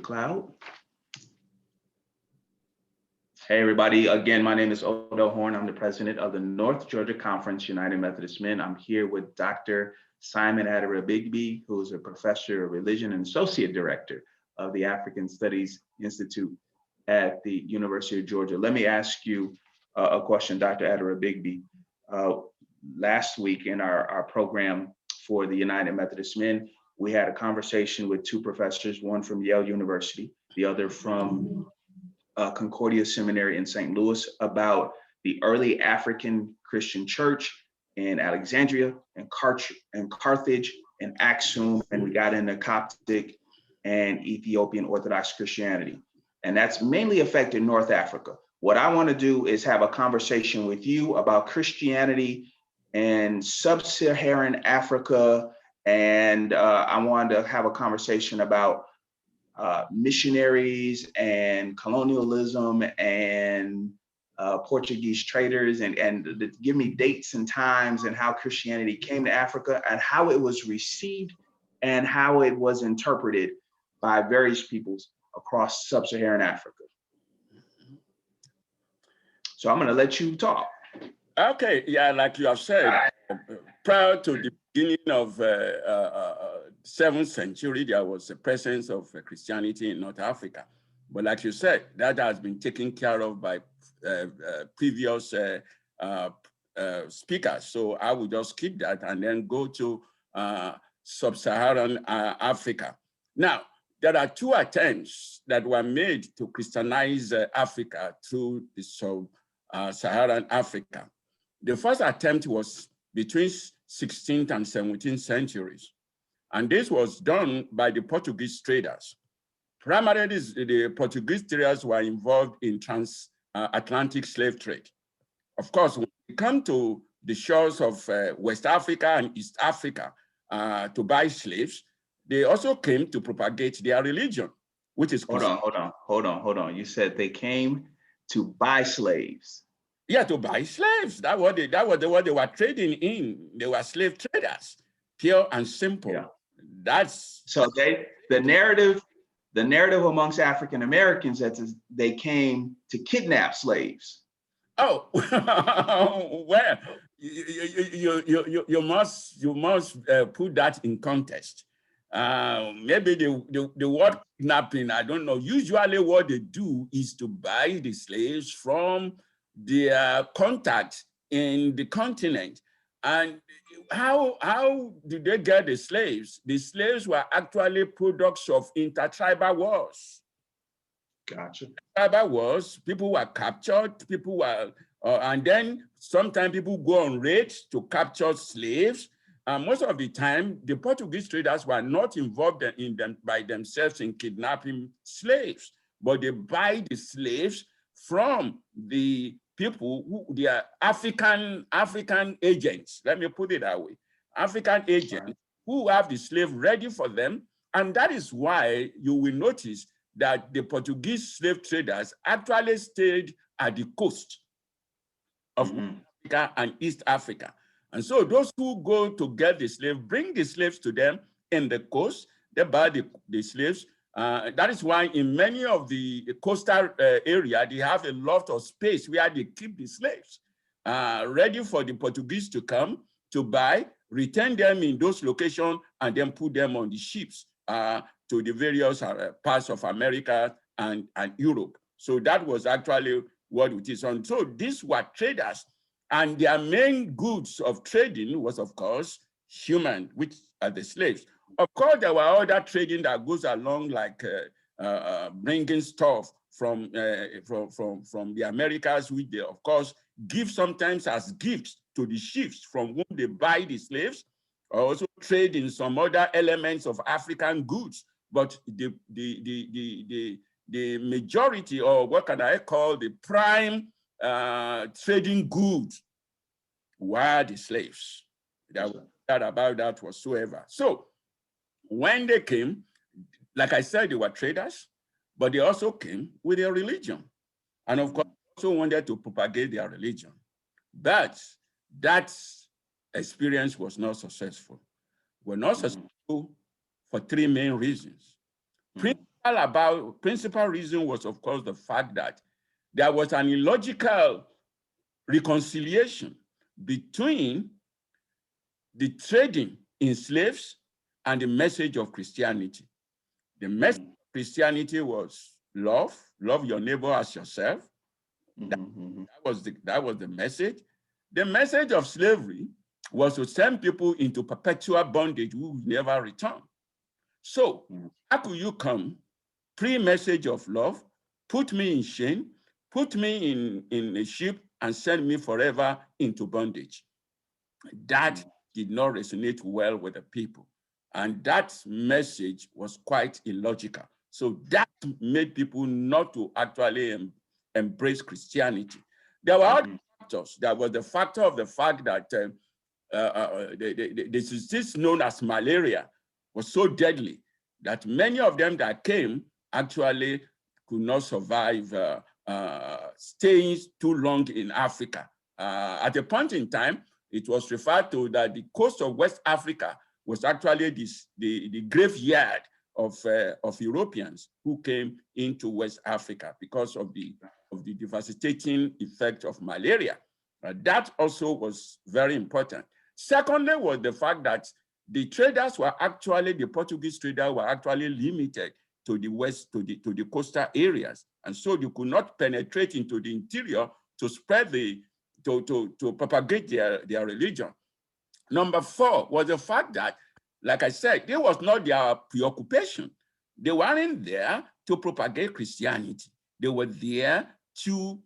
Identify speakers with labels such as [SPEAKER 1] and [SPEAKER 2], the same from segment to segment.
[SPEAKER 1] Cloud. Hey everybody, again, my name is Odell Horn. I'm the president of the North Georgia Conference United Methodist Men. I'm here with Dr. Simon Aderibigbe, who is a professor of religion and associate director of the African Studies Institute at the University of Georgia. Let me ask you a question, Dr. Aderibigbe. Last week in our program for the United Methodist Men, we had a conversation with two professors, one from Yale University, the other from Concordia Seminary in St. Louis, about the early African Christian church in Alexandria and Carthage and Aksum, and we got into Coptic and Ethiopian Orthodox Christianity. And that's mainly affected North Africa. What I want to do is have a conversation with you about Christianity and sub-Saharan Africa. And I wanted to have a conversation about missionaries and colonialism and Portuguese traders, and give me dates and times and how Christianity came to Africa and how it was received and how it was interpreted by various peoples across sub-Saharan Africa. So I'm going to let you talk.
[SPEAKER 2] Okay, yeah, like you have said, prior to the beginning of 7th century, there was a presence of Christianity in North Africa. But like you said, that has been taken care of by previous speakers. So I will just skip that and then go to sub-Saharan Africa. Now, there are two attempts that were made to Christianize Africa through the sub-Saharan Africa. The first attempt was between 16th and 17th centuries. And this was done by the Portuguese traders. Primarily, the Portuguese traders were involved in transatlantic slave trade. Of course, when we come to the shores of West Africa and East Africa to buy slaves, they also came to propagate their religion, which is—
[SPEAKER 1] Hold on. You said they came to buy slaves.
[SPEAKER 2] Yeah, to buy slaves. That was what they were trading in. They were slave traders, pure and simple. Yeah. That's
[SPEAKER 1] so the narrative amongst African Americans that they came to kidnap slaves.
[SPEAKER 2] Oh, well, you must put that in context. Maybe the word kidnapping, I don't know. Usually what they do is to buy the slaves from their contact in the continent. And how did they get the slaves? The slaves were actually products of intertribal wars.
[SPEAKER 1] Gotcha.
[SPEAKER 2] Tribal wars, people were captured, people were, and then sometimes people go on raids to capture slaves. Most of the time, the Portuguese traders were not involved in them by themselves in kidnapping slaves, but they buy the slaves from the people who they are African agents. Let me put it that way. African agents who have the slave ready for them. And that is why you will notice that the Portuguese slave traders actually stayed at the coast of Africa and East Africa. And so those who go to get the slave, bring the slaves to them in the coast, they buy the slaves. That is why in many of the coastal area, they have a lot of space where they keep the slaves ready for the Portuguese to come to buy, return them in those locations, and then put them on the ships to the various parts of America and Europe. So that was actually what it is. And so these were traders, and their main goods of trading was, of course, human, which are the slaves. Of course, there were other trading that goes along, like bringing stuff from the Americas, which they, of course, give sometimes as gifts to the chiefs from whom they buy the slaves, or also trade in some other elements of African goods. But the majority, or what can I call the prime trading goods, were the slaves. There was not about that whatsoever. So when they came, like I said, they were traders, but they also came with their religion. And of course, also wanted to propagate their religion. But that experience was not successful. We're not successful for three main reasons. principal reason was, of course, the fact that there was an illogical reconciliation between the trading in slaves and the message of Christianity. The message of Christianity was love your neighbor as yourself. That was the message. The message of slavery was to send people into perpetual bondage who would never return. So how could you come, pre-message of love, put me in shame, put me in a ship, and send me forever into bondage? That did not resonate well with the people. And that message was quite illogical. So that made people not to actually embrace Christianity. There were other factors. There was the factor of the fact that the disease known as malaria was so deadly that many of them that came actually could not survive staying too long in Africa. At a point in time, it was referred to that the coast of West Africa was actually the graveyard of Europeans who came into West Africa because of the devastating effect of malaria. That also was very important. Secondly, was the fact that the traders were actually, the Portuguese traders were actually limited to the west, to the coastal areas. And so you could not penetrate into the interior to spread to propagate their religion. Number 4 was the fact that, like I said, it was not their preoccupation. They weren't there to propagate Christianity. They were there to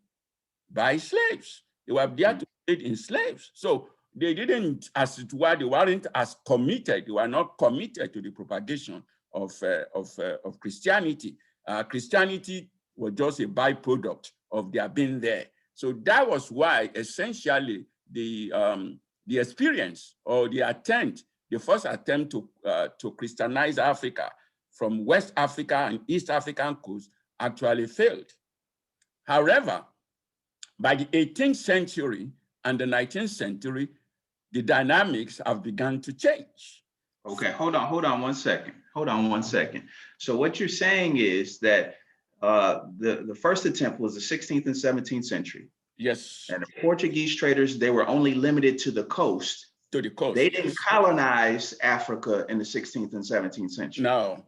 [SPEAKER 2] buy slaves. They were there to trade in slaves. So they didn't, as it were, they weren't as committed. They were not committed to the propagation of Christianity. Christianity was just a byproduct of their being there. So that was why, essentially, the experience or the first attempt to Christianize Africa from West Africa and East African coast actually failed. However, by the 18th century and the 19th century, the dynamics have begun to change.
[SPEAKER 1] Okay, hold on 1 second. Hold on 1 second. So what you're saying is that the first attempt was the 16th and 17th century.
[SPEAKER 2] Yes.
[SPEAKER 1] And the Portuguese traders, they were only limited to the coast.
[SPEAKER 2] To the coast.
[SPEAKER 1] They didn't colonize Africa in the 16th and 17th century.
[SPEAKER 2] No.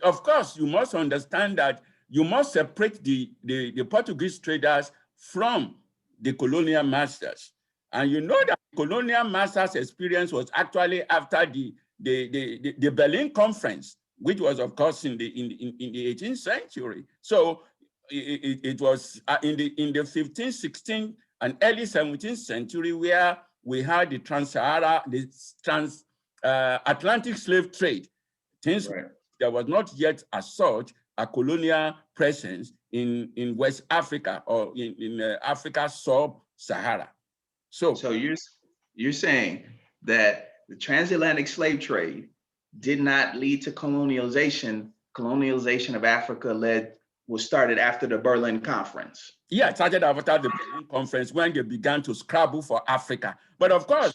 [SPEAKER 2] Of course, you must understand that you must separate the Portuguese traders from the colonial masters. And you know that colonial masters' experience was actually after the Berlin Conference, which was, of course, in the 18th century. So it was in the 15th, 16th, and early 17th century where we had the Atlantic slave trade. There was not yet as such a colonial presence in West Africa or in Africa sub-Saharan. So
[SPEAKER 1] you're saying that the transatlantic slave trade did not lead to colonialization. Colonialization of Africa was started after the Berlin Conference.
[SPEAKER 2] Yeah, it started after the Berlin Conference when they began to scramble for Africa. But of course,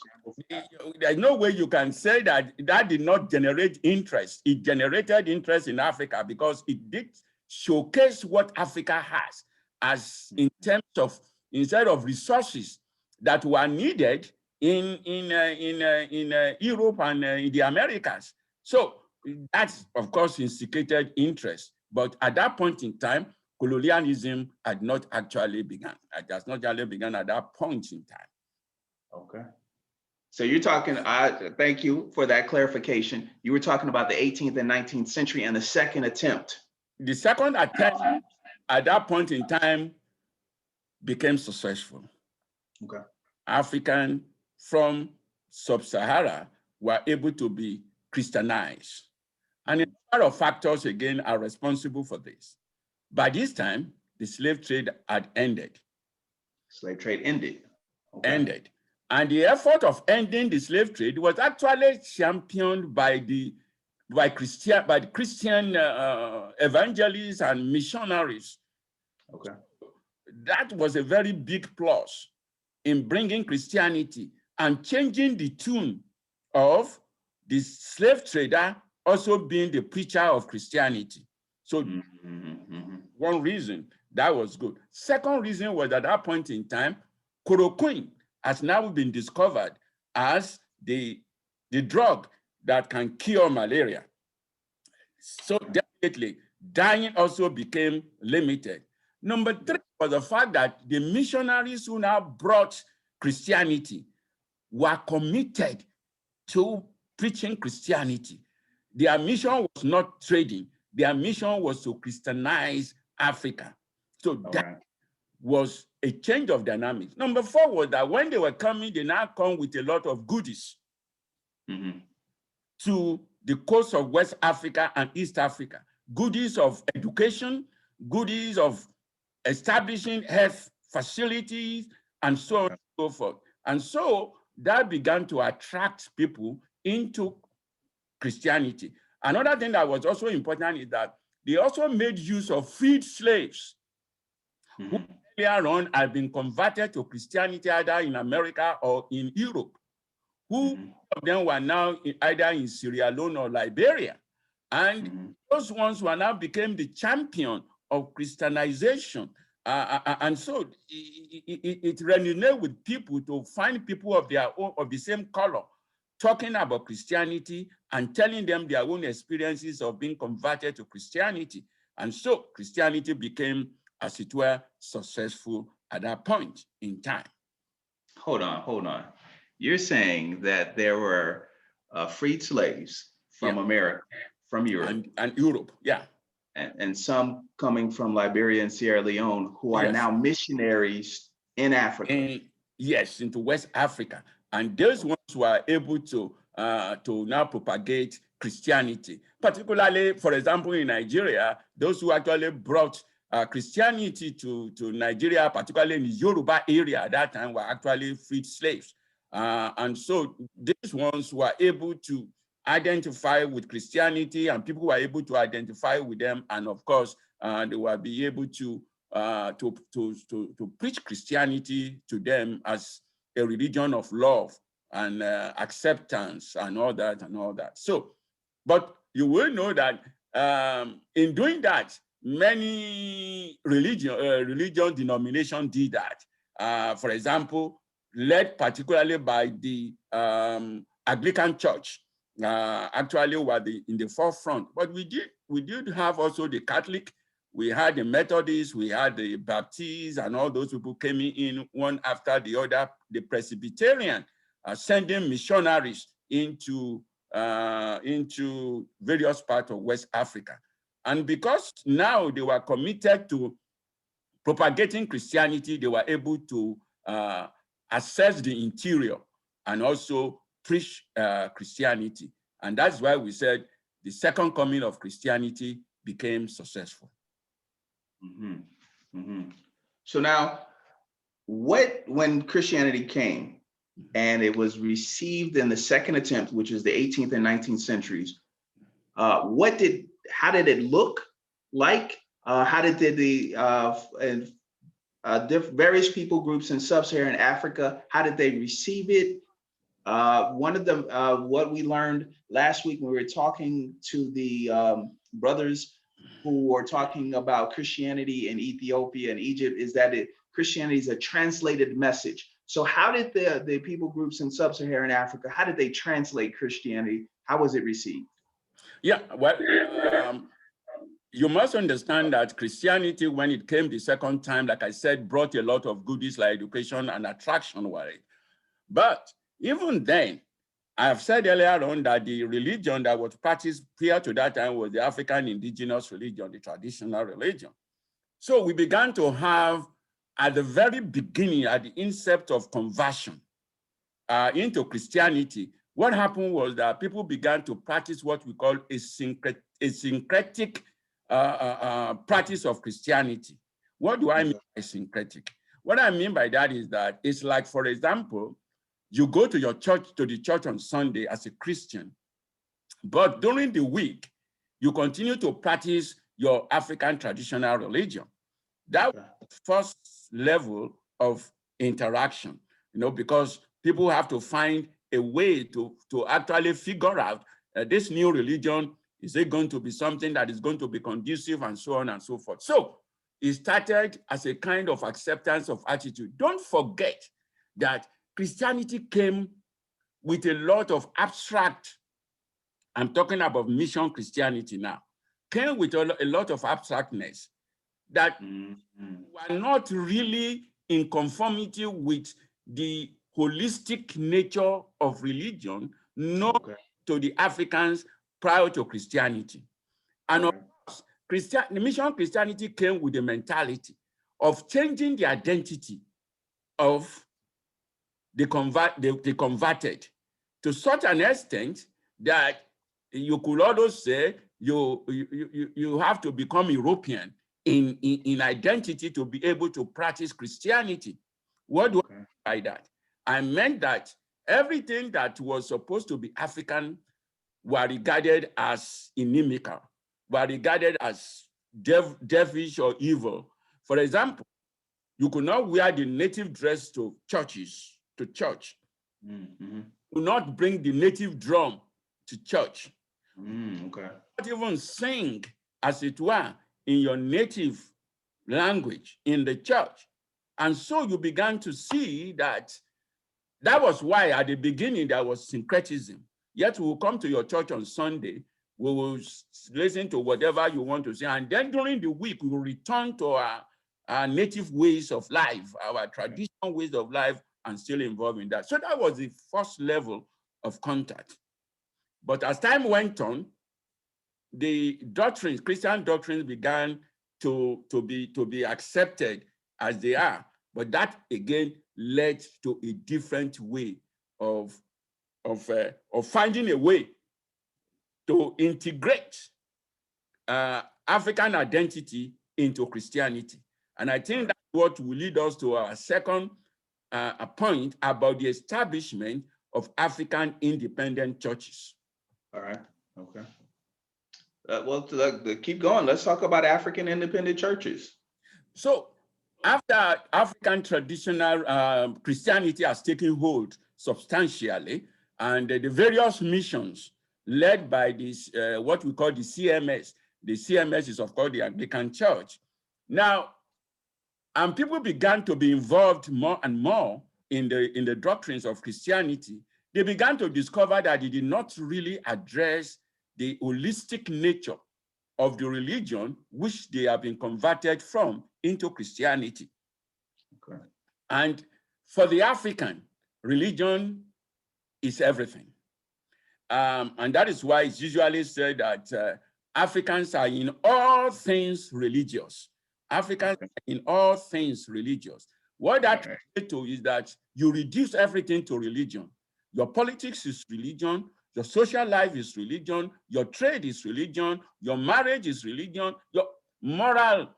[SPEAKER 2] there's no way you can say that did not generate interest. It generated interest in Africa because it did showcase what Africa has as in terms of, instead of resources that were needed in Europe and in the Americas. So that, of course, instigated interest. But at that point in time, colonialism had not actually begun. It has not actually begun at that point in time.
[SPEAKER 1] Okay. So you're talking, thank you for that clarification. You were talking about the 18th and 19th century and the second attempt.
[SPEAKER 2] The second attempt at that point in time became successful.
[SPEAKER 1] Okay.
[SPEAKER 2] African from sub-Sahara were able to be Christianized. And a number of factors, again, are responsible for this. By this time, the slave trade had ended.
[SPEAKER 1] Slave trade ended. Okay.
[SPEAKER 2] Ended. And the effort of ending the slave trade was actually championed by the Christian evangelists and missionaries.
[SPEAKER 1] Okay.
[SPEAKER 2] That was a very big plus in bringing Christianity and changing the tune of the slave trader also being the preacher of Christianity. So one reason that was good. Second reason was at that point in time, chloroquine has now been discovered as the drug that can cure malaria. So definitely, dying also became limited. Number three was the fact that the missionaries who now brought Christianity were committed to preaching Christianity. Their mission was not trading. Their mission was to Christianize Africa. So that was a change of dynamics. Number four was that when they were coming, they now come with a lot of goodies to the coast of West Africa and East Africa. Goodies of education, goodies of establishing health facilities, and so on and so forth. And so that began to attract people into Christianity. Another thing that was also important is that they also made use of freed slaves who earlier on had been converted to Christianity either in America or in Europe, who of them were now either in Sierra Leone or Liberia. And those ones who now became the champion of Christianization. And so it resonated with people to find people of their own, of the same color, talking about Christianity and telling them their own experiences of being converted to Christianity. And so Christianity became, as it were, successful at that point in time.
[SPEAKER 1] Hold on. You're saying that there were freed slaves from America, from Europe.
[SPEAKER 2] And Europe, yeah.
[SPEAKER 1] And some coming from Liberia and Sierra Leone who are now missionaries in Africa.
[SPEAKER 2] Yes, into West Africa. And those ones were able to now propagate Christianity, particularly, for example, in Nigeria, those who actually brought Christianity to Nigeria, particularly in the Yoruba area at that time, were actually freed slaves. And so these ones were able to identify with Christianity, and people were able to identify with them. And of course, they will be able to preach Christianity to them as a religion of love and acceptance and all that. So, but you will know that in doing that, many religion denominations did that. For example, led particularly by the Anglican Church, actually were in the forefront. But we did have also the Catholic, we had the Methodists, we had the Baptists, and all those people came in one after the other. The Presbyterian sending missionaries into various parts of West Africa. And because now they were committed to propagating Christianity, they were able to assess the interior and also preach Christianity. And that's why we said the second coming of Christianity became successful.
[SPEAKER 1] So now, when Christianity came and it was received in the second attempt, which is the 18th and 19th centuries, how did it look like? How did the various people groups in sub-Saharan Africa, how did they receive it? One of them, what we learned last week when we were talking to the brothers who were talking about Christianity in Ethiopia and Egypt, is that Christianity is a translated message. So how did the people groups in sub-Saharan Africa, how did they translate Christianity? How was it received?
[SPEAKER 2] Yeah, well, you must understand that Christianity, when it came the second time, like I said, brought a lot of goodies like education and attraction with it. But even then, I have said earlier on that the religion that was practiced prior to that time was the African indigenous religion, the traditional religion. So we began to have, at the very beginning, at the incept of conversion into Christianity, what happened was that people began to practice what we call a syncretic practice of Christianity. What do I mean by syncretic? What I mean by that is that it's like, for example, you go to your church, to the church on Sunday as a Christian, but during the week, you continue to practice your African traditional religion. That was the first level of interaction, because people have to find a way to actually figure out this new religion, is it going to be something that is going to be conducive and so on and so forth. So it started as a kind of acceptance of attitude. Don't forget that Christianity came with a lot of abstract, I'm talking about mission Christianity now, came with a lot of abstractness that were not really in conformity with the holistic nature of religion, nor to the Africans prior to Christianity. And of course, the mission Christianity came with the mentality of changing the identity of the converted to such an extent that you could also say you have to become European in identity to be able to practice Christianity. What do I mean by that? I meant that everything that was supposed to be African were regarded as inimical, were regarded as devilish or evil. For example, you could not wear the native dress to church. Do not bring the native drum to church. Not even sing, as it were, in your native language in the church. And so you began to see that was why at the beginning there was syncretism. Yet we will come to your church on Sunday, we will listen to whatever you want to say, and then during the week we will return to our native ways of life, our traditional ways of life, and still involved in that. So that was the first level of contact. But as time went on, the doctrines, Christian doctrines, began to be accepted as they are. But that again led to a different way of finding a way to integrate African identity into Christianity. And I think that's what will lead us to our second point about the establishment of African independent churches.
[SPEAKER 1] All right, okay. Well, to keep going, let's talk about African independent churches.
[SPEAKER 2] So after African traditional Christianity has taken hold substantially, and the various missions led by this, what we call the CMS. The CMS is, of course, the Anglican Church. Now, and people began to be involved more and more in the doctrines of Christianity. They began to discover that it did not really address the holistic nature of the religion which they have been converted from into Christianity. Okay. And for the African, religion is everything. And that is why it's usually said that Africans are in all things religious. Africans are in all things religious. What that translates to is that you reduce everything to religion. Your politics is religion, your social life is religion, your trade is religion, your marriage is religion, your moral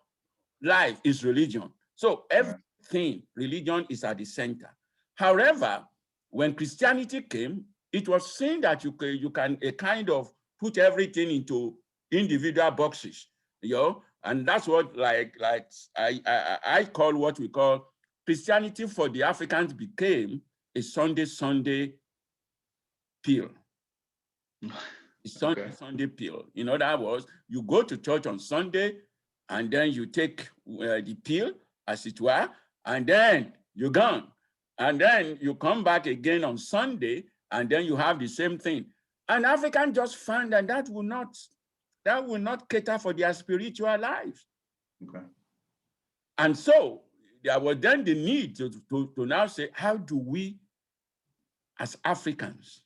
[SPEAKER 2] life is religion. So everything, religion is at the center. However, when Christianity came, it was seen that you can kind of put everything into individual boxes, you know, and that's what I call what we call Christianity for the Africans became a Sunday pill. Sunday pill. In other words, you go to church on Sunday and then you take the pill, as it were, and then you're gone. And then you come back again on Sunday and then you have the same thing. And Africans just found that will not cater for their spiritual lives. Okay. And so there was then the need to now say, how do we, as Africans,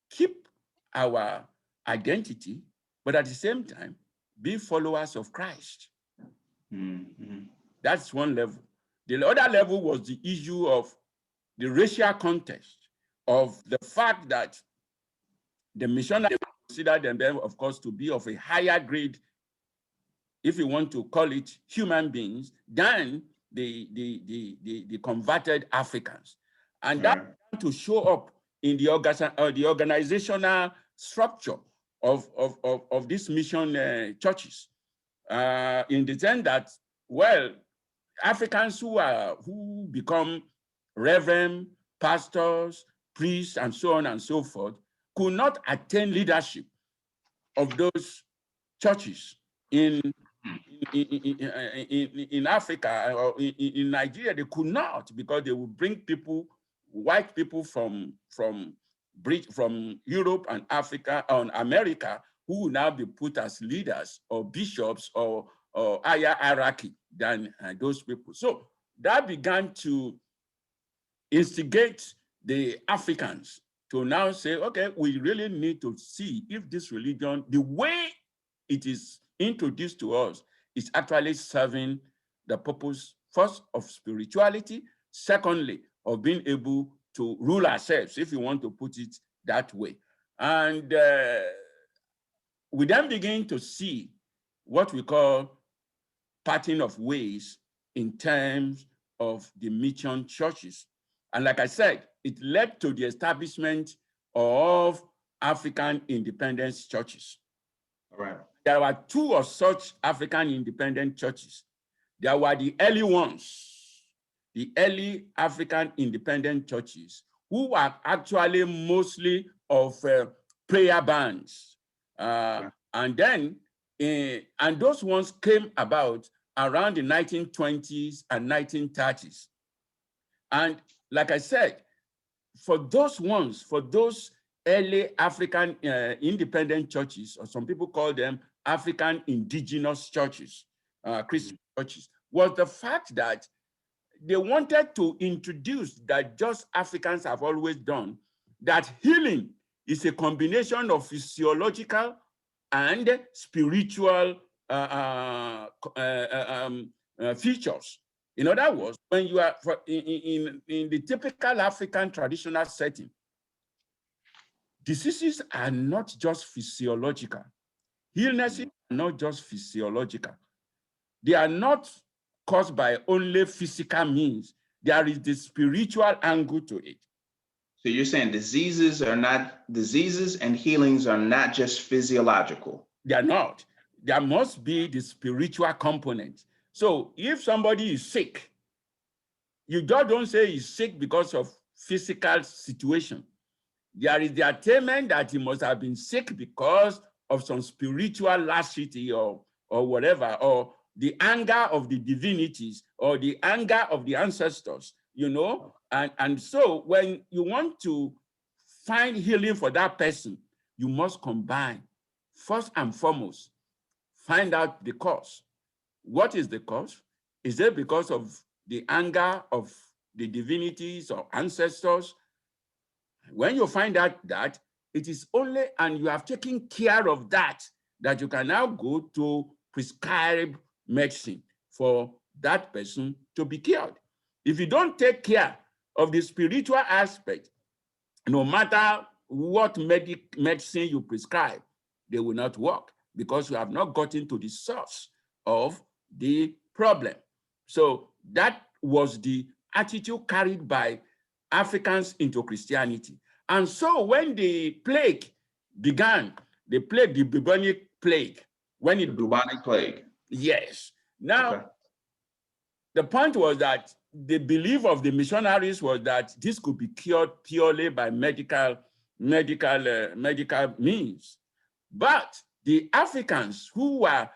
[SPEAKER 2] keep our identity, but at the same time, be followers of Christ? Mm-hmm. That's one level. The other level was the issue of the racial context, of the fact that the missionaries considered them, of course, to be of a higher grade, if you want to call it human beings, than the converted Africans. And that began to show up in the organizational structure of these mission churches, in the sense that, well, Africans who become reverend, pastors, priests, and so on and so forth, could not attain leadership of those churches in Africa or in Nigeria. They could not, because they would bring people, white people from Europe and Africa and America, who will now be put as leaders or bishops or higher hierarchy than those people. So that began to instigate the Africans to now say, okay, we really need to see if this religion, the way it is introduced to us, is actually serving the purpose, first, of spirituality, secondly, of being able to rule ourselves, if you want to put it that way. And we then begin to see what we call parting of ways in terms of the mission churches. And like I said, it led to the establishment of African independence churches.
[SPEAKER 1] All right.
[SPEAKER 2] There were two of such African independent churches. There were the early ones, the early African independent churches, who were actually mostly of prayer bands. And then, and those ones came about around the 1920s and 1930s. And like I said, for those ones, for those early African independent churches, or some people call them African indigenous churches, Christian churches, was the fact that they wanted to introduce, that just Africans have always done, that healing is a combination of physiological and spiritual features. In other words, when you are in the typical African traditional setting, diseases are not just physiological. Illnesses are not just physiological. They are not caused by only physical means. There is the spiritual angle to it.
[SPEAKER 1] So you're saying diseases and healings are not just physiological?
[SPEAKER 2] They are not. There must be the spiritual component. So if somebody is sick, you just don't say he's sick because of physical situation. There is the attainment that he must have been sick because of some spiritual laxity or whatever, or the anger of the divinities or the anger of the ancestors, you know? And so when you want to find healing for that person, you must combine, first and foremost, find out the cause. What is the cause? Is it because of the anger of the divinities or ancestors? When you find out that, it is only, and you have taken care of that, that you can now go to prescribe medicine for that person to be cured. If you don't take care of the spiritual aspect, no matter what medicine you prescribe, they will not work, because you have not gotten to the source of the problem. So that was the attitude carried by Africans into Christianity. And so when the plague began, the bubonic plague, when it—
[SPEAKER 1] The bubonic plague.
[SPEAKER 2] Yes. Now,
[SPEAKER 1] okay.
[SPEAKER 2] The point was that the belief of the missionaries was that this could be cured purely by medical means. But the Africans who were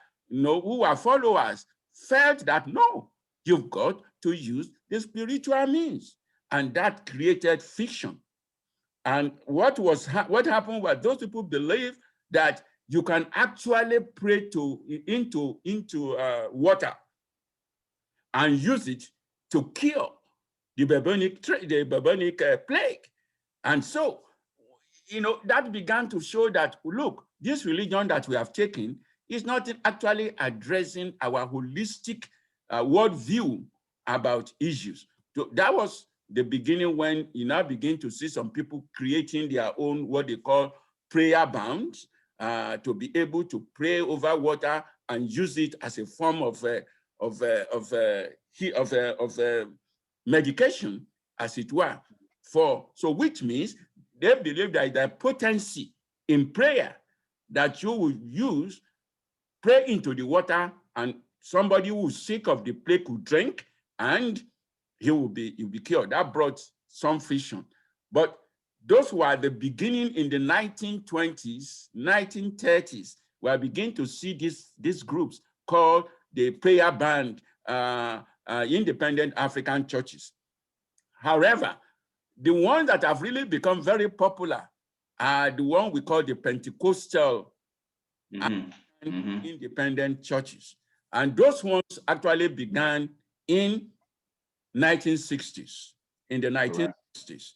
[SPEAKER 2] followers felt that no, you've got to use the spiritual means, and that created fiction. And what happened was those people believed that you can actually pray into water and use it to cure the bubonic plague. And so, that began to show that, look, this religion that we have taken is not actually addressing our holistic worldview about issues. So that was the beginning, when you now begin to see some people creating their own, what they call prayer bounds, to be able to pray over water and use it as a form of medication, as it were. So which means they believe that the potency in prayer that you will use, pray into the water, and somebody who is sick of the plague will drink, and he'll be cured. That brought some friction. But those were the beginning in the 1920s, 1930s. We are beginning to see these groups called the prayer band, independent African churches. However, the ones that have really become very popular are the one we call the Pentecostal independent churches. And those ones actually began in 1960s, in the 1960s,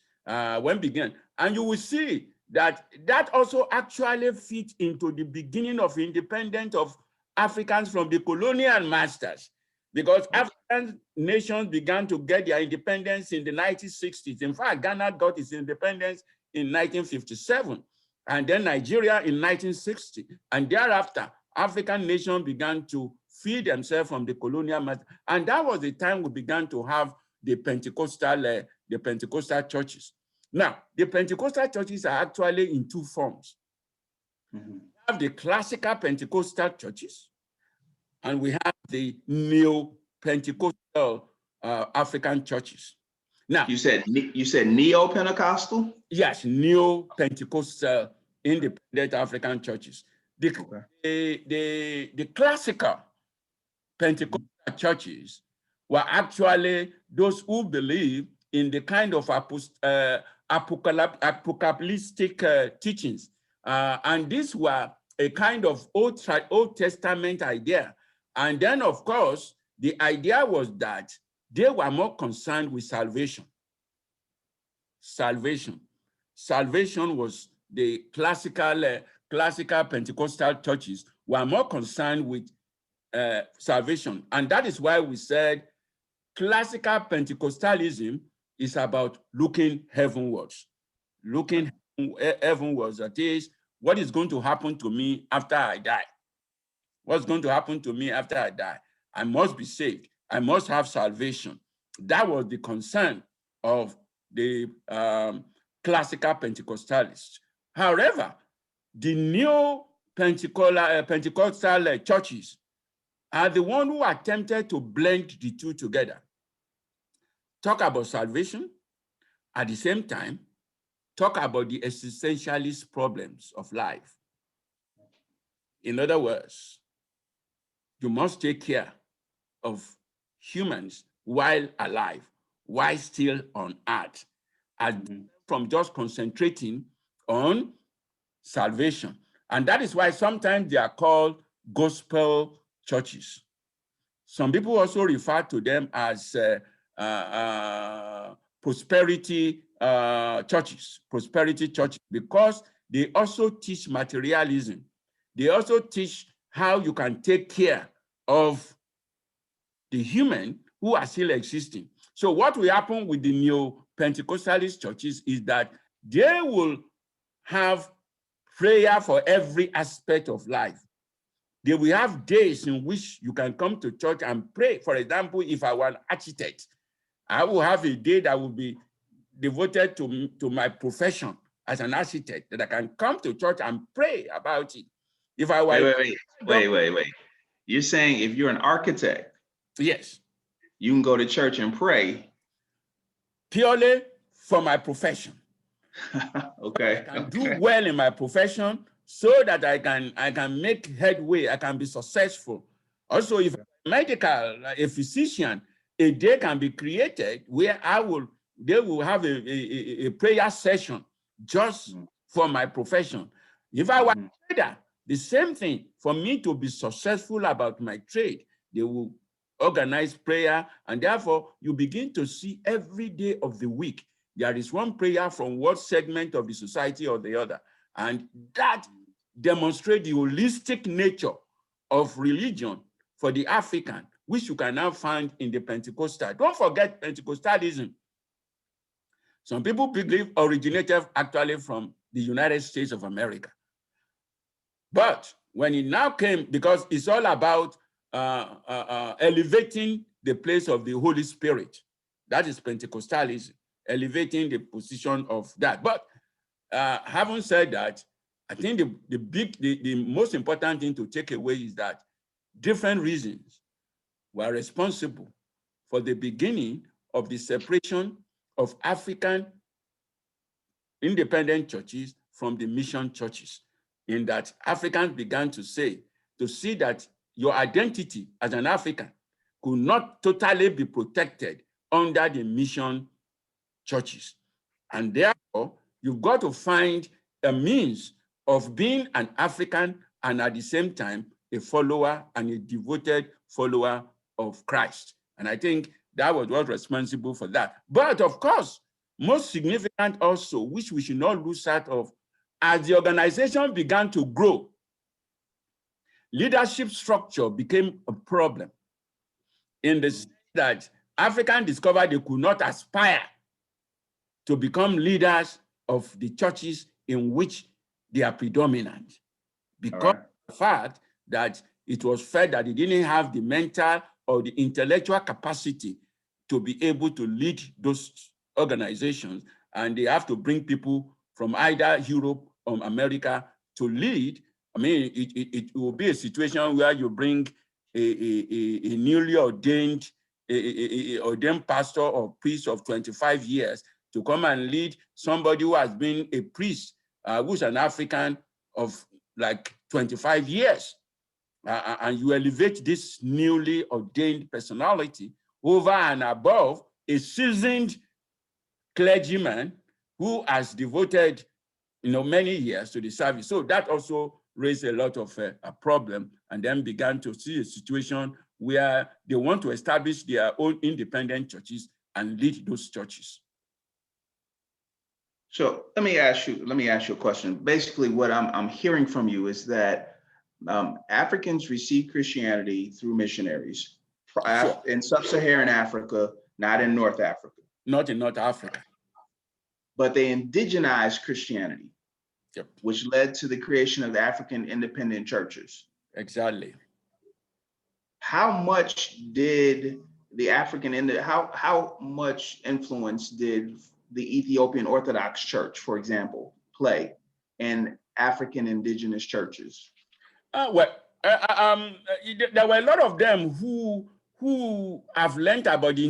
[SPEAKER 2] when began. And you will see that that also actually fits into the beginning of independence of Africans from the colonial masters, because African nations began to get their independence in the 1960s. In fact, Ghana got its independence in 1957, and then Nigeria in 1960. And thereafter, African nations began to free themselves from the colonial master. And that was the time we began to have the Pentecostal churches. Now, the Pentecostal churches are actually in two forms. We have the classical Pentecostal churches, and we have the neo-Pentecostal African churches. Now,
[SPEAKER 1] you said neo-Pentecostal?
[SPEAKER 2] Yes, neo-Pentecostal independent African churches. The classical Pentecostal churches were actually those who believe in the kind of apocalyptic teachings. And these were a kind of Old Testament idea. And then, of course, the idea was that they were more concerned with salvation. Salvation was the classical Pentecostal churches were more concerned with salvation. And that is why we said classical Pentecostalism is about looking heavenwards. Looking heavenwards, that is, what is going to happen to me after I die? What's going to happen to me after I die? I must be saved. I must have salvation. That was the concern of the classical Pentecostalists. However, the neo-Pentecostal churches are the ones who attempted to blend the two together. Talk about salvation, at the same time, talk about the existentialist problems of life. In other words, you must take care of humans while alive, while still on earth, and from just concentrating on salvation. And that is why sometimes they are called gospel churches. Some people also refer to them as prosperity churches, because they also teach materialism. They also teach how you can take care of the human who are still existing. So what will happen with the neo-Pentecostalist churches is that they will have prayer for every aspect of life. They will have days in which you can come to church and pray. For example, if I were an architect, I will have a day that will be devoted to my profession as an architect, that I can come to church and pray about it. If I were
[SPEAKER 1] wait. You're saying if you're an architect,
[SPEAKER 2] yes,
[SPEAKER 1] you can go to church and pray
[SPEAKER 2] purely for my profession.
[SPEAKER 1] Okay.
[SPEAKER 2] I can do well in my profession so that I can make headway, I can be successful. Also, if a physician, a day can be created where they will have a prayer session just for my profession. If I were a trader, the same thing, for me to be successful about my trade, they will organize prayer, and therefore you begin to see every day of the week, there is one prayer from one segment of the society or the other. And that demonstrates the holistic nature of religion for the African, which you can now find in the Pentecostal. Don't forget Pentecostalism. Some people believe originated actually from the United States of America. But when it now came, because it's all about elevating the place of the Holy Spirit, that is Pentecostalism, elevating the position of that. But having said that, I think the most important thing to take away is that different reasons were responsible for the beginning of the separation of African independent churches from the mission churches, in that Africans began to see that your identity as an African could not totally be protected under the mission churches. And therefore, you've got to find a means of being an African and at the same time, a follower and a devoted follower of Christ. And I think that was what was responsible for that. But of course, most significant also, which we should not lose sight of, as the organization began to grow, leadership structure became a problem in the sense that Africans discovered they could not aspire to become leaders of the churches in which they are predominant, because of the fact that it was felt that they didn't have the mental or the intellectual capacity to be able to lead those organizations, and they have to bring people from either Europe or America to lead. I mean, it will be a situation where you bring a newly ordained pastor or priest of 25 years to come and lead somebody who has been a priest, who's an African of like 25 years. And you elevate this newly ordained personality over and above a seasoned clergyman who has devoted, many years to the service. So that also raised a lot of a problem, and then began to see a situation where they want to establish their own independent churches and lead those churches.
[SPEAKER 1] So let me ask you a question. Basically, what I'm hearing from you is that Africans received Christianity through missionaries in sub-Saharan Africa, not in North Africa.
[SPEAKER 2] Not in North Africa.
[SPEAKER 1] But they indigenized Christianity,
[SPEAKER 2] yep,
[SPEAKER 1] which led to the creation of the African independent churches.
[SPEAKER 2] Exactly.
[SPEAKER 1] How much did the how much influence did the Ethiopian Orthodox Church, for example, play in African indigenous churches?
[SPEAKER 2] There were a lot of them who have learned about the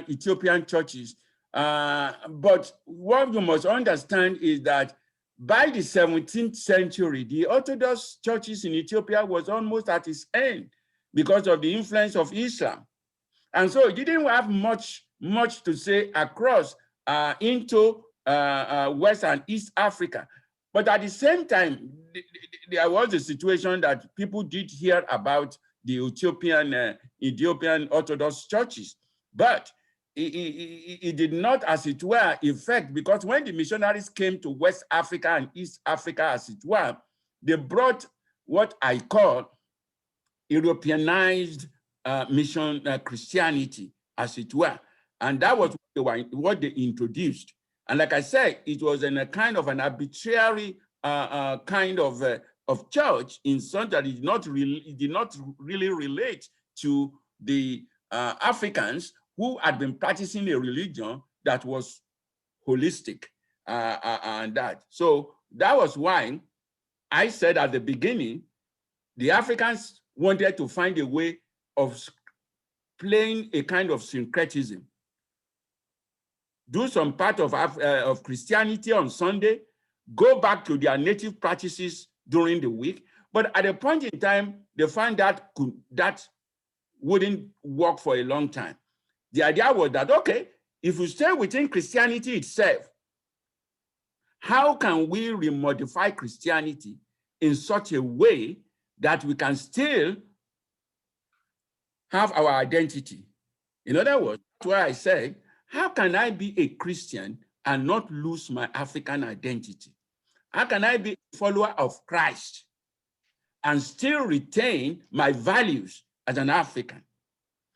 [SPEAKER 2] Ethiopian churches. But what you must understand is that by the 17th century, the Orthodox churches in Ethiopia was almost at its end because of the influence of Islam. And so it didn't have much to say across into West and East Africa. But at the same time, there was a situation that people did hear about the Ethiopian Orthodox churches, but it did not, as it were, affect, because when the missionaries came to West Africa and East Africa, as it were, they brought what I call Europeanized mission Christianity, as it were. And that was what they introduced. And like I said, it was in a kind of an arbitrary kind of church, in such that it did not really relate to the Africans who had been practicing a religion that was holistic and that. So that was why I said at the beginning, the Africans wanted to find a way of playing a kind of syncretism. Do some part of Christianity on Sunday, go back to their native practices during the week. But at a point in time, they found that wouldn't work for a long time. The idea was that, okay, if we stay within Christianity itself, how can we remodify Christianity in such a way that we can still have our identity? In other words, that's why I said, how can I be a Christian and not lose my African identity? How can I be a follower of Christ and still retain my values as an African?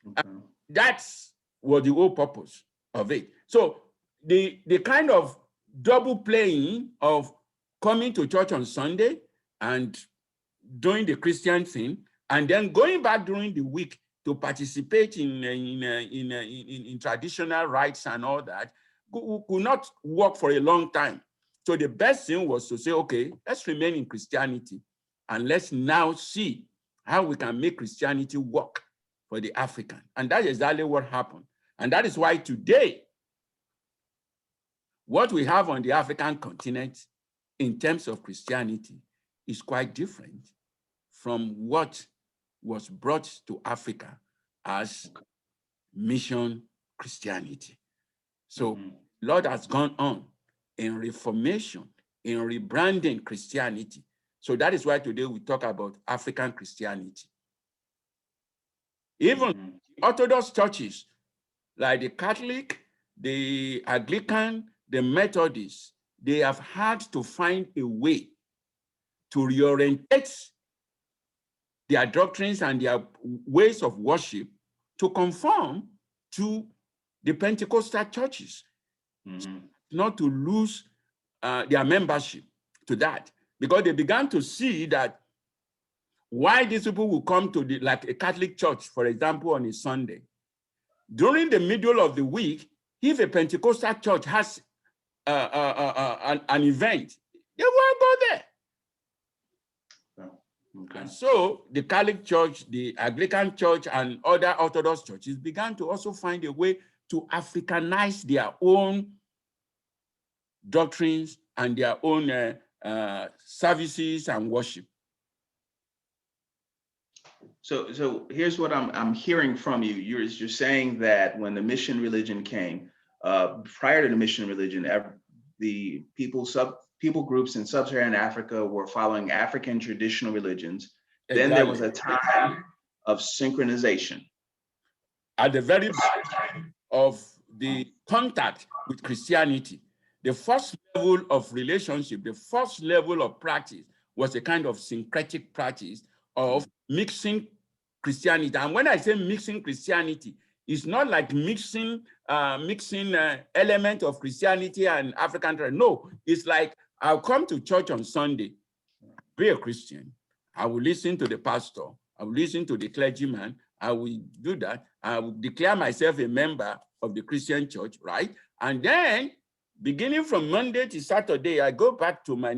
[SPEAKER 2] Okay. That's was the whole purpose of it. So the kind of double playing of coming to church on Sunday and doing the Christian thing, and then going back during the week to participate in traditional rites and all that, could not work for a long time. So the best thing was to say, okay, let's remain in Christianity, and let's now see how we can make Christianity work for the African. And that's exactly what happened. And that is why today, what we have on the African continent in terms of Christianity is quite different from what was brought to Africa as mission Christianity. So Lord has gone on in reformation, in rebranding Christianity. So that is why today we talk about African Christianity. Even Orthodox churches like the Catholic, the Anglican, the Methodist, they have had to find a way to reorientate their doctrines and their ways of worship to conform to the Pentecostal churches, not to lose their membership to that, because they began to see that why these people will come to like a Catholic church, for example, on a Sunday. During the middle of the week, if a Pentecostal church has an event, they will go there. Okay. And so the Catholic Church, the Anglican Church, and other Orthodox churches began to also find a way to Africanize their own doctrines and their own services and worship.
[SPEAKER 1] So here's what I'm hearing from you. You're saying that when the mission religion came, prior to the mission religion, the people groups in sub-Saharan Africa were following African traditional religions. Exactly. Then there was a time of synchronization.
[SPEAKER 2] At the very beginning of the contact with Christianity, the first level of relationship, the first level of practice was a kind of syncretic practice of mixing Christianity. And when I say mixing Christianity, it's not like mixing element of Christianity and African tradition. No, it's like I'll come to church on Sunday, be a Christian. I will listen to the pastor. I will listen to the clergyman. I will do that. I will declare myself a member of the Christian church, right? And then, beginning from Monday to Saturday, I go back to my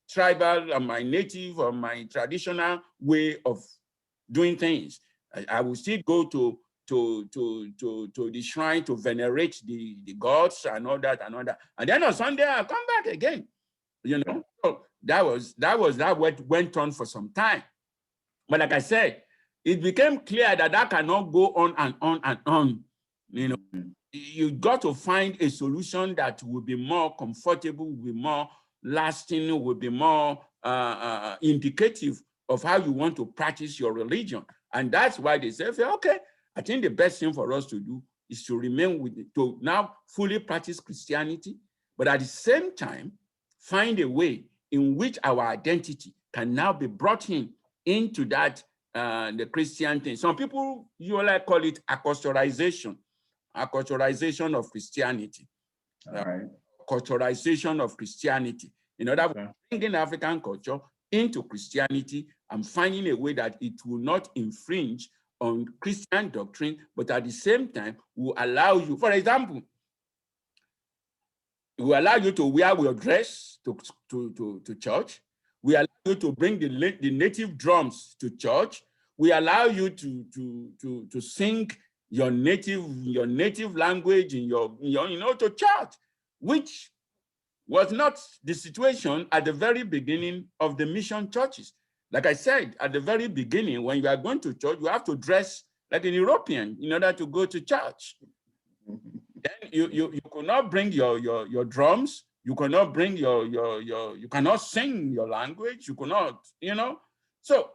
[SPEAKER 2] tribal and my native or my traditional way of doing things. I will still go to the shrine to venerate the gods and all that and all that. And then on Sunday, I'll come back again. You know, so that what went on for some time. But like I said, it became clear that that cannot go on and on and on. You know, you got to find a solution that will be more comfortable, will be more lasting, will be more indicative of how you want to practice your religion. And that's why they say, okay, I think the best thing for us to do is to remain with it, to now fully practice Christianity, but at the same time, find a way in which our identity can now be brought into that, the Christian thing. Some people usually call it acculturation of Christianity.
[SPEAKER 1] All right.
[SPEAKER 2] Culturalization of Christianity. In other words, bringing African culture into Christianity and finding a way that it will not infringe on Christian doctrine, but at the same time will allow you, for example, it will allow you to wear your dress to church. We allow you to bring the native drums to church. We allow you to sing your native language in your to church, which was not the situation at the very beginning of the mission churches. Like I said, at the very beginning, when you are going to church, you have to dress like an European in order to go to church. Then you could not bring your drums. You cannot bring you cannot sing your language. You cannot, So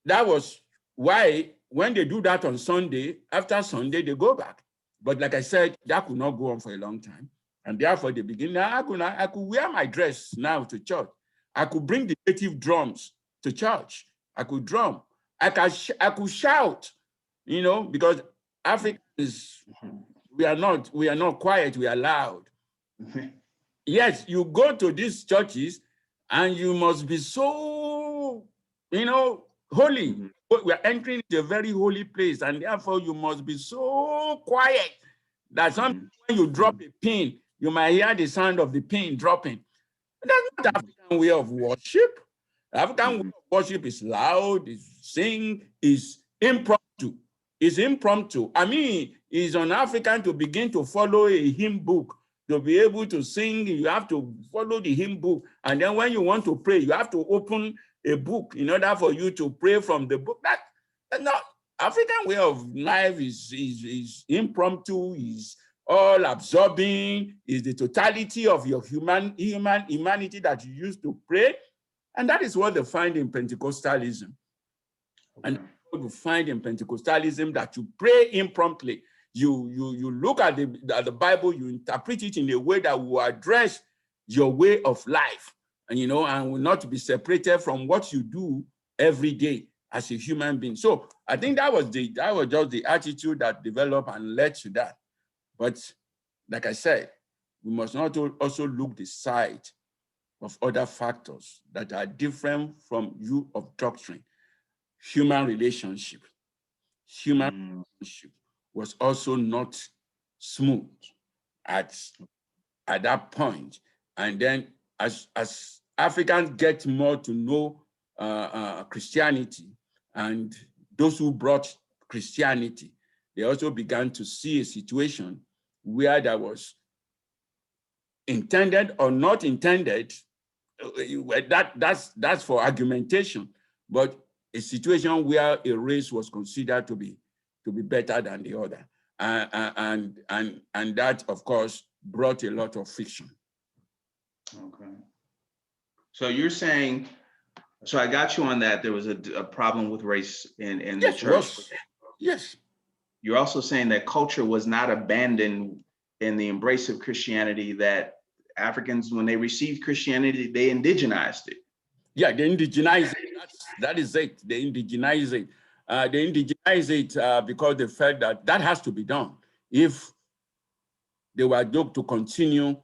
[SPEAKER 2] that was why when they do that on Sunday, after Sunday, they go back. But like I said, that could not go on for a long time. And therefore, the beginning, I could wear my dress now to church. I could bring the native drums to church. I could drum. I could shout, because Africans, we are not quiet, we are loud. Yes, you go to these churches and you must be so, holy. We are entering into a very holy place, and therefore you must be so quiet that sometimes when you drop a pin, you might hear the sound of the pin dropping. That's not the African way of worship. The African way of worship is loud, is sing, is impromptu. It's impromptu. I mean, it's on African to begin to follow a hymn book. To be able to sing, you have to follow the hymn book. And then when you want to pray, you have to open a book in order for you to pray from the book. That's not African way of life is impromptu, is all absorbing, is the totality of your humanity that you use to pray. And that is what they find in Pentecostalism. Okay. And what you find in Pentecostalism, that you pray impromptu. You look at the Bible, you interpret it in a way that will address your way of life, and and will not be separated from what you do every day as a human being. So I think that was just the attitude that developed and led to that. But like I said, we must not also look the side of other factors that are different from view of doctrine. Human relationship was also not smooth at that point. And then as Africans get more to know Christianity and those who brought Christianity, they also began to see a situation where there was intended or not intended, that's for argumentation, but a situation where a race was considered to be better than the other. And that, of course, brought a lot of friction.
[SPEAKER 1] Okay. So you're saying, so I got you on that, there was a problem with race in the church.
[SPEAKER 2] Yes.
[SPEAKER 1] You're also saying that culture was not abandoned in the embrace of Christianity, that Africans, when they received Christianity, they indigenized it.
[SPEAKER 2] Yeah, they indigenize it. That is it. They indigenize it. They indigenize it because they felt that has to be done if they were doomed to continue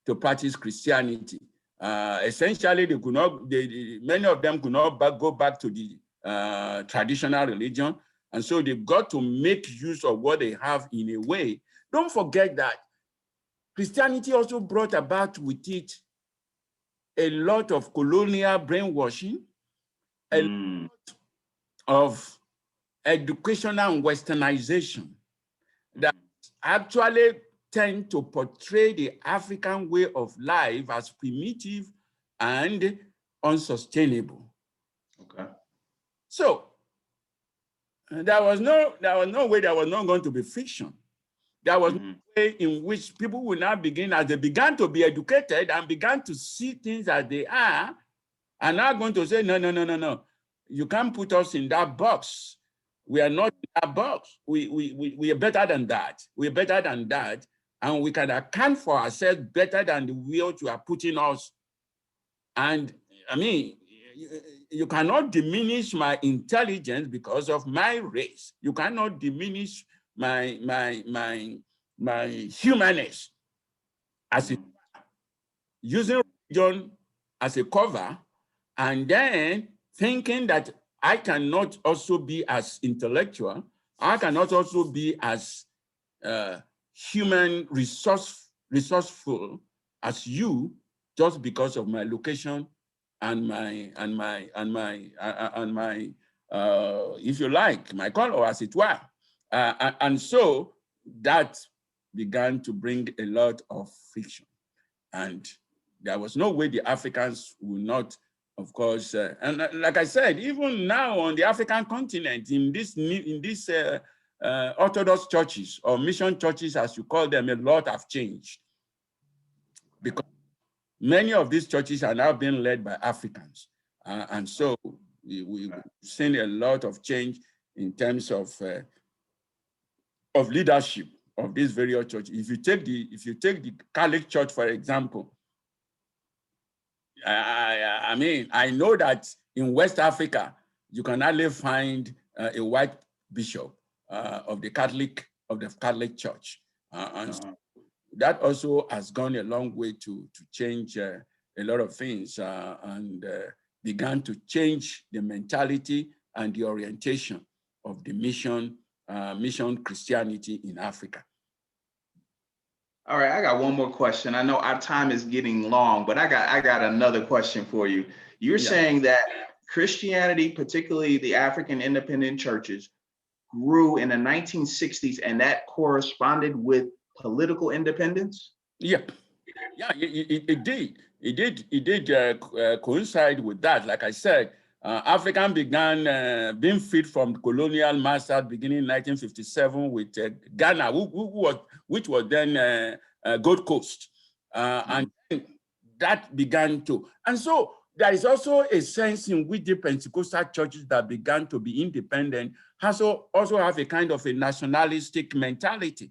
[SPEAKER 2] to practice Christianity. Essentially, they could not. Many of them could not go back to the traditional religion, and so they've got to make use of what they have in a way. Don't forget that Christianity also brought about with it a lot of colonial brainwashing, a lot of educational and westernization that actually tend to portray the African way of life as primitive and unsustainable.
[SPEAKER 1] Okay.
[SPEAKER 2] So there was no way there was not going to be friction. There was no way in which people will now begin, as they began to be educated and began to see things as they are now going to say, no. You can't put us in that box. We are not in that box. We are better than that. We are better than that. And we can account for ourselves better than the world you are putting us. And I mean, you cannot diminish my intelligence because of my race. You cannot diminish my humanness as using religion as a cover, and then thinking that I cannot also be as intellectual, I cannot also be as human resourceful as you, just because of my location and my if you like, my color, as it were. And so that began to bring a lot of friction. And there was no way the Africans would not, of course, and like I said, even now on the African continent, in these Orthodox churches or mission churches, as you call them, a lot have changed. Because many of these churches are now being led by Africans. And so we've seen a lot of change in terms of leadership of these various churches. If you take the Catholic Church, for example, I mean, I know that in West Africa, you can hardly find a white bishop of the Catholic Church. And so that also has gone a long way to change a lot of things and began to change the mentality and the orientation of the mission Christianity in Africa.
[SPEAKER 1] All right, I got one more question. I know our time is getting long, but I got another question for you. You're saying that Christianity, particularly the African independent churches, grew in the 1960s, and that corresponded with political independence?
[SPEAKER 2] Yeah, yeah, it did. It did coincide with that. Like I said, African began being freed from colonial masters beginning in 1957 with Ghana, which was then Gold Coast, and that began to. And so there is also a sense in which the Pentecostal churches that began to be independent also have a kind of a nationalistic mentality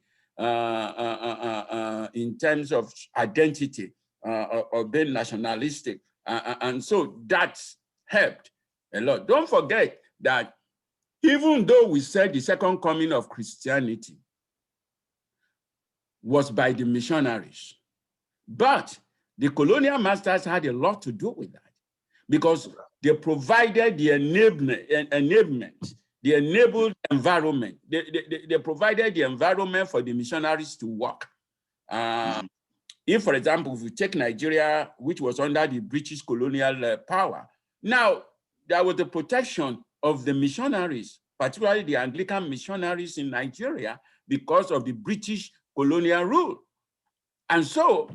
[SPEAKER 2] in terms of identity or being nationalistic. And so that helped a lot. Don't forget that even though we said the second coming of Christianity was by the missionaries, but the colonial masters had a lot to do with that because they provided the enablement, the enabled environment. They provided the environment for the missionaries to work. If, for example, if you take Nigeria, which was under the British colonial power, now there was the protection of the missionaries, particularly the Anglican missionaries in Nigeria, because of the British colonial rule. And so,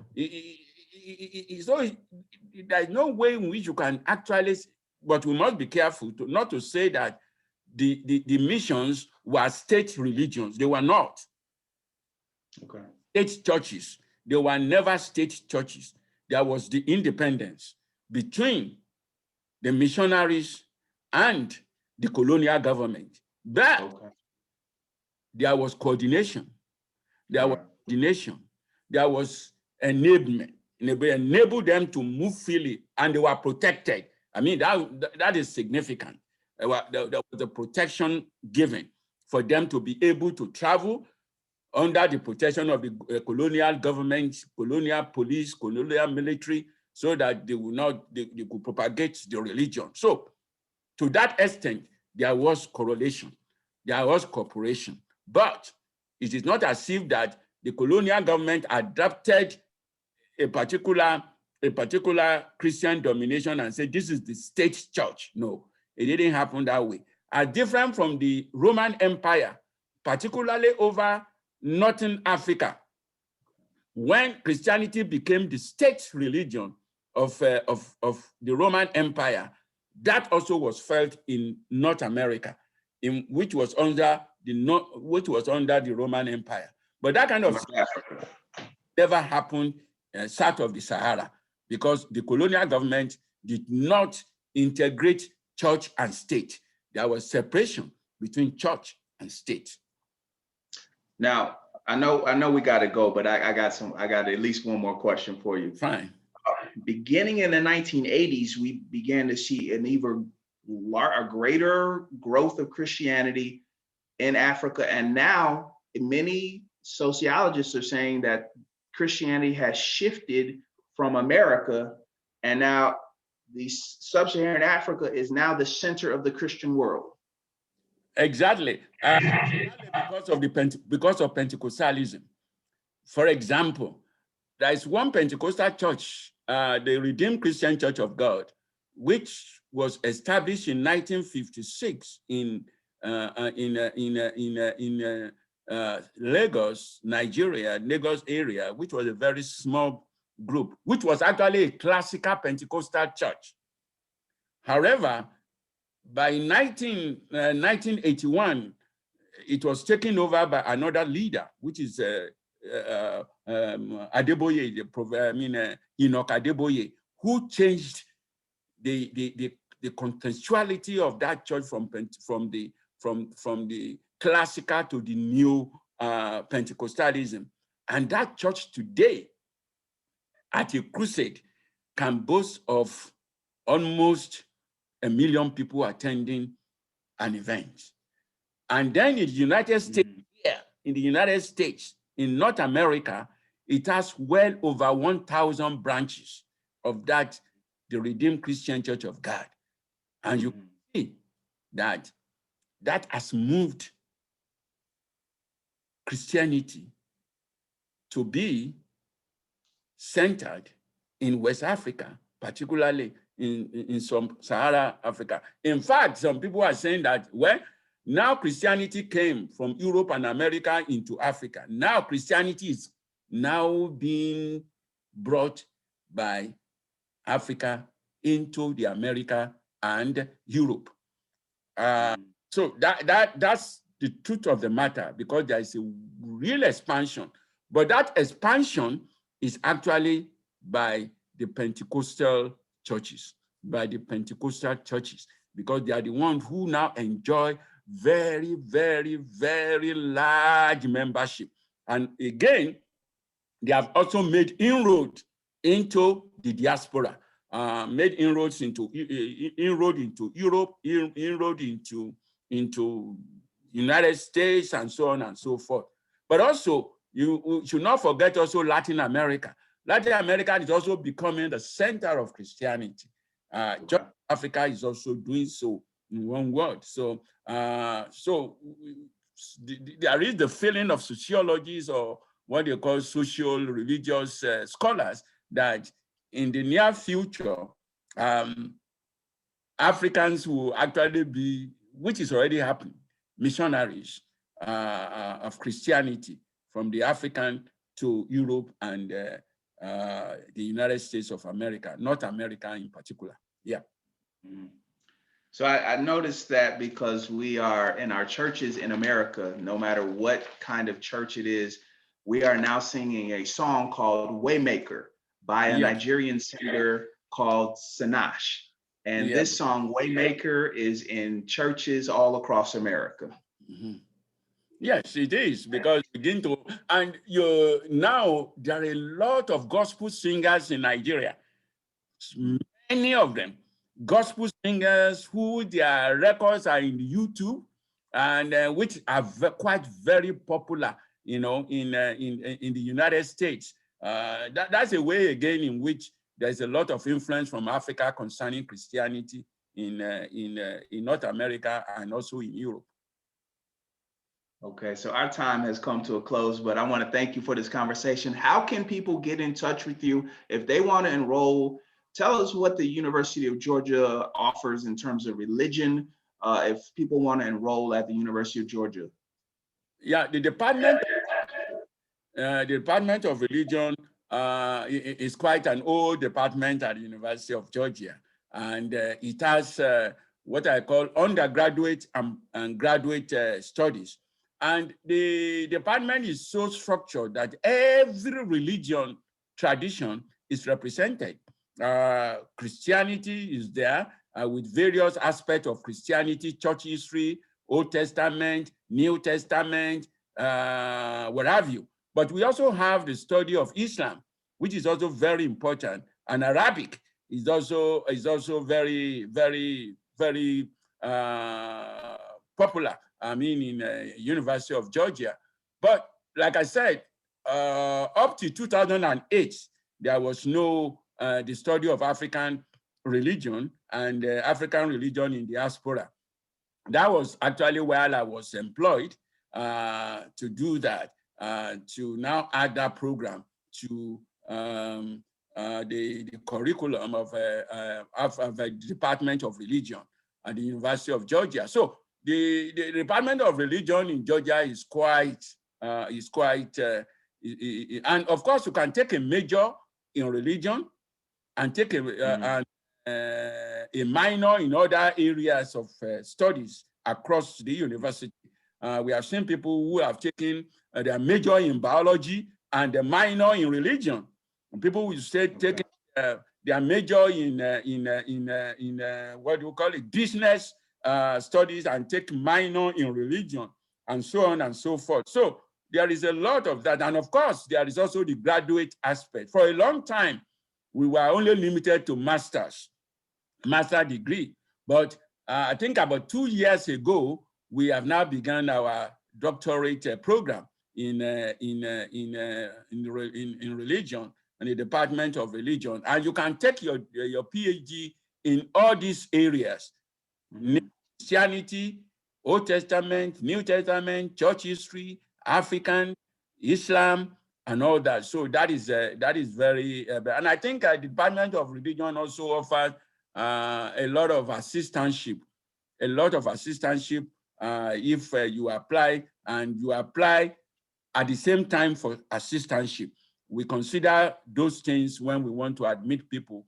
[SPEAKER 2] there's no way in which you can actually, but we must be careful not to say that the missions were state religions. They were not.
[SPEAKER 1] Okay.
[SPEAKER 2] State churches. They were never state churches. There was the independence between the missionaries and the colonial government. But there was coordination. There was coordination. There was enablement. They enabled them to move freely, and they were protected. I mean, that is significant. There was a protection given for them to be able to travel under the protection of the colonial government, colonial police, colonial military, so that they could propagate the religion. So to that extent, there was correlation, there was cooperation. But it is not as if that the colonial government adopted a particular Christian domination and said, this is the state church. No, it didn't happen that way. As different from the Roman Empire, particularly over Northern Africa, when Christianity became the state religion of the Roman Empire, that also was felt in North America, which was under the Roman Empire. But that kind of never happened south of the Sahara, because the colonial government did not integrate church and state. There was separation between church and state.
[SPEAKER 1] Now, I know we got to go, but I got at least one more question for you.
[SPEAKER 2] Fine.
[SPEAKER 1] Beginning in the 1980s, we began to see a greater growth of Christianity in Africa. And now many sociologists are saying that Christianity has shifted from America, and now the sub-Saharan Africa is now the center of the Christian world.
[SPEAKER 2] Exactly. Because of Pentecostalism. For example, there is one Pentecostal church, the Redeemed Christian Church of God, which was established in 1956 in Lagos, Nigeria, Lagos area, which was a very small group, which was actually a classical Pentecostal church. However, by 1981, it was taken over by another leader, which is Adeboye, Enoch Adeboye, who changed the contextuality of that church from the classical to the neo-Pentecostalism. And that church today, at a crusade, can boast of almost 1 million people attending an event. And then in the United States, in North America, it has well over 1,000 branches of that, the Redeemed Christian Church of God. And you can see that has moved Christianity to be centered in West Africa, particularly in sub-Saharan Africa. In fact, some people are saying that, well, Now Christianity came from Europe and America into Africa. Now Christianity is now being brought by Africa into the America and Europe. So that's the truth of the matter, because there is a real expansion. But that expansion is actually by the Pentecostal churches, because they are the ones who now enjoy very, very, very large membership. And again, they have also made inroads into the diaspora, made inroads into Europe, inroad into United States, and so on and so forth. But also, you should not forget also Latin America. Latin America is also becoming the center of Christianity. Just Africa is also doing so, in one word. So, there is the feeling of sociologists, or what they call social religious scholars, that in the near future, Africans will actually be, which is already happening, missionaries of Christianity from the African to Europe and the United States of America, North America in particular. Yeah.
[SPEAKER 1] Mm-hmm. So I noticed that because we are in our churches in America, no matter what kind of church it is, we are now singing a song called Waymaker by a Nigerian singer called Sinach. And this song, Waymaker, is in churches all across America.
[SPEAKER 2] Mm-hmm. Yes, it is, because now there are a lot of gospel singers in Nigeria. Many of them, gospel singers who their records are in YouTube, and which are quite very popular, in the United States. That's a way again in which there's a lot of influence from Africa concerning Christianity in North America and also in Europe.
[SPEAKER 1] Okay, so our time has come to a close, but I want to thank you for this conversation. How can people get in touch with you if they want to enroll? Tell us what the University of Georgia offers in terms of religion, if people want to enroll at the University of Georgia.
[SPEAKER 2] Yeah, the Department of Religion is quite an old department at the University of Georgia. And it has what I call undergraduate and graduate studies. And the department is so structured that every religion tradition is represented. Christianity is there with various aspects of Christianity, church history, Old Testament, New Testament, what have you. But we also have the study of Islam, which is also very important, and Arabic is also very, very, very popular. I mean, in University of Georgia. But like I said, up to 2008, there was no the study of African religion and African religion in diaspora. That was actually while I was employed to do that, to now add that program to the curriculum of the Department of Religion at the University of Georgia. So the Department of Religion in Georgia is quite, and of course you can take a major in religion and take a minor in other areas of studies across the university. We have seen people who have taken their major in biology and a minor in religion. And people will say taking their major in what do you call it, business studies, and take minor in religion, and so on and so forth. So there is a lot of that. And of course, there is also the graduate aspect. For a long time, we were only limited to master degree. But I think about 2 years ago, we have now begun our doctorate program in religion, and the Department of Religion. And you can take your PhD in all these areas. Christianity, Old Testament, New Testament, church history, African, Islam, and all that. So that is very, and I think the Department of Religion also offers a lot of assistantship if you apply and you apply at the same time for assistantship. We consider those things when we want to admit people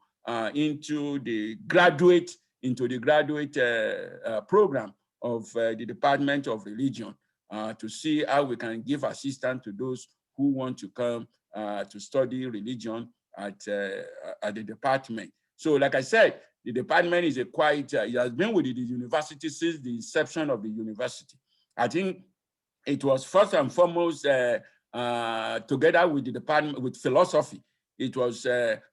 [SPEAKER 2] into the graduate program of the Department of Religion to see how we can give assistance to those who want to come to study religion at the department. So like I said, the department is it has been with the university since the inception of the university. I think it was first and foremost together with the department, with philosophy. It was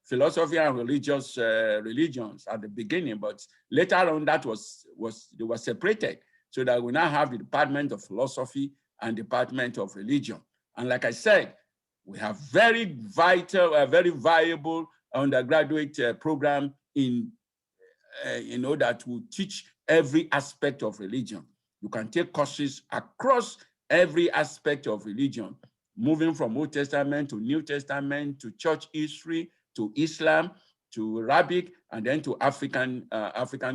[SPEAKER 2] philosophy and religions at the beginning, but later on they were separated, so that we now have the Department of Philosophy and Department of Religion. And like I said, we have very vital, very viable undergraduate program in that will teach every aspect of religion. You can take courses across every aspect of religion, moving from Old Testament to New Testament, to church history, to Islam, to Arabic, and then to African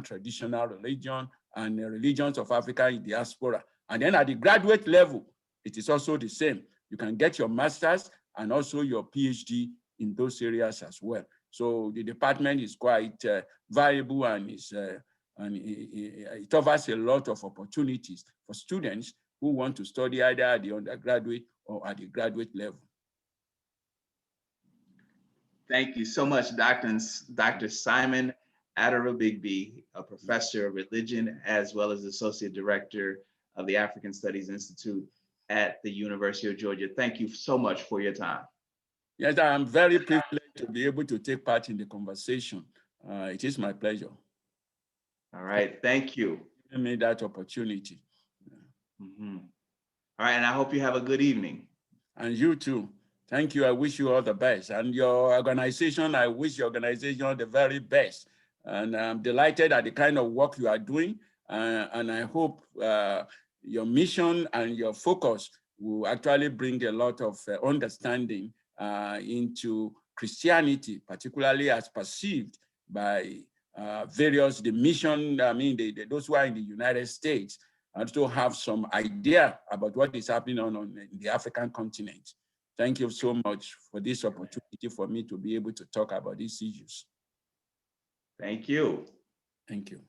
[SPEAKER 2] traditional religion and religions of Africa in diaspora. And then at the graduate level, it is also the same. You can get your master's and also your PhD in those areas as well. So the department is quite viable, and it offers a lot of opportunities for students who want to study either at the undergraduate or at the graduate level.
[SPEAKER 1] Thank you so much, Dr. Simon Aderibigbe, a professor of religion, as well as associate director of the African Studies Institute at the University of Georgia. Thank you so much for your time.
[SPEAKER 2] Yes, I'm very privileged to be able to take part in the conversation. It is my pleasure.
[SPEAKER 1] All right, thank you.
[SPEAKER 2] Give me that opportunity.
[SPEAKER 1] Mm-hmm. All right, and I hope you have a good evening.
[SPEAKER 2] And you too. Thank you. I wish you all the best. And your organization, I wish your organization the very best. And I'm delighted at the kind of work you are doing. And I hope your mission and your focus will actually bring a lot of understanding into Christianity, particularly as perceived by the mission, those who are in the United States, and to have some idea about what is happening on the African continent. Thank you so much for this opportunity for me to be able to talk about these issues.
[SPEAKER 1] Thank you.
[SPEAKER 2] Thank you.